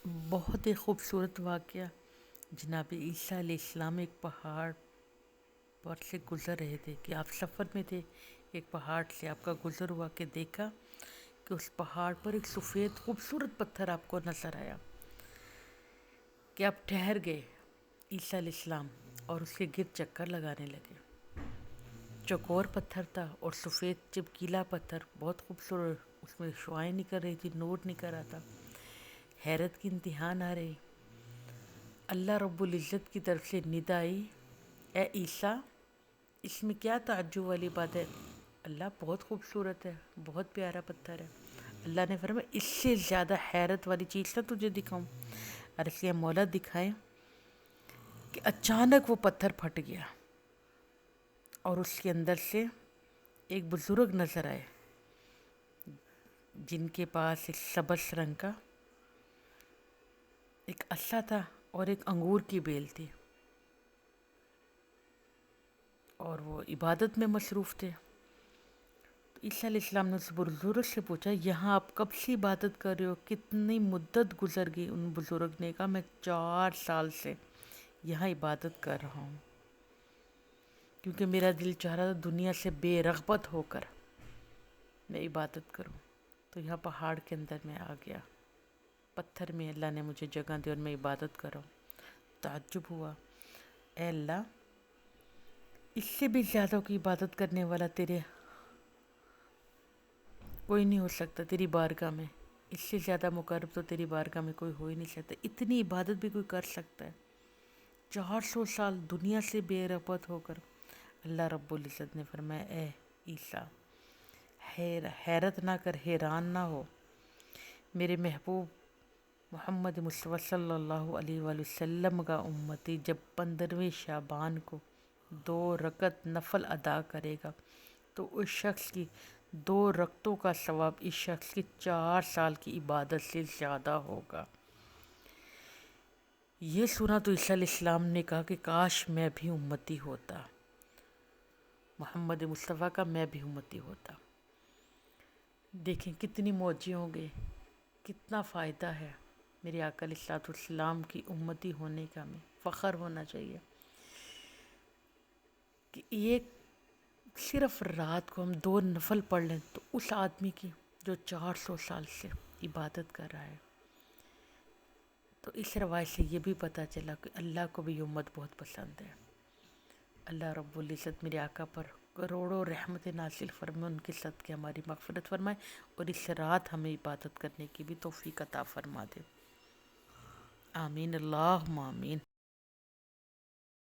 بہت ہی خوبصورت واقعہ۔ جناب عیسیٰ علیہ السلام ایک پہاڑ پر سے گزر رہے تھے کہ آپ سفر میں تھے، ایک پہاڑ سے آپ کا گزر ہوا کہ دیکھا کہ اس پہاڑ پر ایک سفید خوبصورت پتھر آپ کو نظر آیا کہ آپ ٹھہر گئے عیسیٰ علیہ السلام اور اس کے گرد چکر لگانے لگے۔ چوکور پتھر تھا اور سفید چمکیلا پتھر، بہت خوبصورت، اس میں شعائیں نکل رہی تھی، نور نکل رہا تھا۔ حیرت کی انتہا نہ رہی۔ اللہ رب العزت کی طرف سے ندا آئی، اے عیسیٰ، اس میں کیا تعجب والی بات ہے؟ اللہ بہت خوبصورت ہے، بہت پیارا پتھر ہے۔ اللہ نے فرمایا اس سے زیادہ حیرت والی چیز نہ تجھے دکھاؤں؟ عرض کیا مولا دکھائیں۔ کہ اچانک وہ پتھر پھٹ گیا اور اس کے اندر سے ایک بزرگ نظر آئے جن کے پاس ایک سبز رنگ کا ایک عصا تھا اور ایک انگور کی بیل تھی، اور وہ عبادت میں مصروف تھے۔ تو عیسیٰ علیہ السلام نے اس بزرگ سے پوچھا، یہاں آپ کب سے عبادت کر رہے ہو؟ کتنی مدت گزر گئی؟ ان بزرگ نے کہا، میں 4 سال سے یہاں عبادت کر رہا ہوں، کیونکہ میرا دل چاہ رہا تھا دنیا سے بے رغبت ہو کر میں عبادت کروں۔ تو یہاں پہاڑ کے اندر میں آ گیا، پتھر میں اللہ نے مجھے جگہ دی اور میں عبادت کر رہا ہوں۔ تعجب ہوا، اے اللہ، اس سے بھی زیادہ کی عبادت کرنے والا تیرے کوئی نہیں ہو سکتا تیری بارگاہ میں، اس سے زیادہ مقرب تو تیری بارگاہ میں کوئی ہو ہی نہیں سکتا۔ اتنی عبادت بھی کوئی کر سکتا ہے؟ 400 سال دنیا سے بے رغبت ہو کر۔ اللہ رب العزت نے فرمایا، اے عیسیٰ، حیرت نہ کر، حیران نہ ہو، میرے محبوب محمد مصطفیٰ صلی اللہ علیہ وآلہ وسلم کا امتی جب 15ویں شعبان کو 2 رکعت نفل ادا کرے گا تو اس شخص کی 2 رکعتوں کا ثواب اس شخص کی 4 سال کی عبادت سے زیادہ ہوگا۔ یہ سنا تو عیسیٰ علیہ السلام نے کہا کہ کاش میں بھی امتی ہوتا، محمد مصطفیٰ کا میں بھی امتی ہوتا۔ دیکھیں کتنی موجیں ہوں گے، کتنا فائدہ ہے۔ میرے آقا علیہ الصلوۃ والسلام کی امتی ہونے کا ہمیں فخر ہونا چاہیے کہ ایک صرف رات کو ہم 2 نفل پڑھ لیں تو اس آدمی کی جو 400 سال سے عبادت کر رہا ہے۔ تو اس روایت سے یہ بھی پتہ چلا کہ اللہ کو بھی یہ امت بہت پسند ہے۔ اللہ رب العزت میرے آقا پر کروڑوں رحمت نازل فرمائے، ان کے صدقے ہماری مغفرت فرمائے، اور اس رات ہمیں عبادت کرنے کی بھی توفیق عطا فرما دے۔ آمین، اللہم آمین۔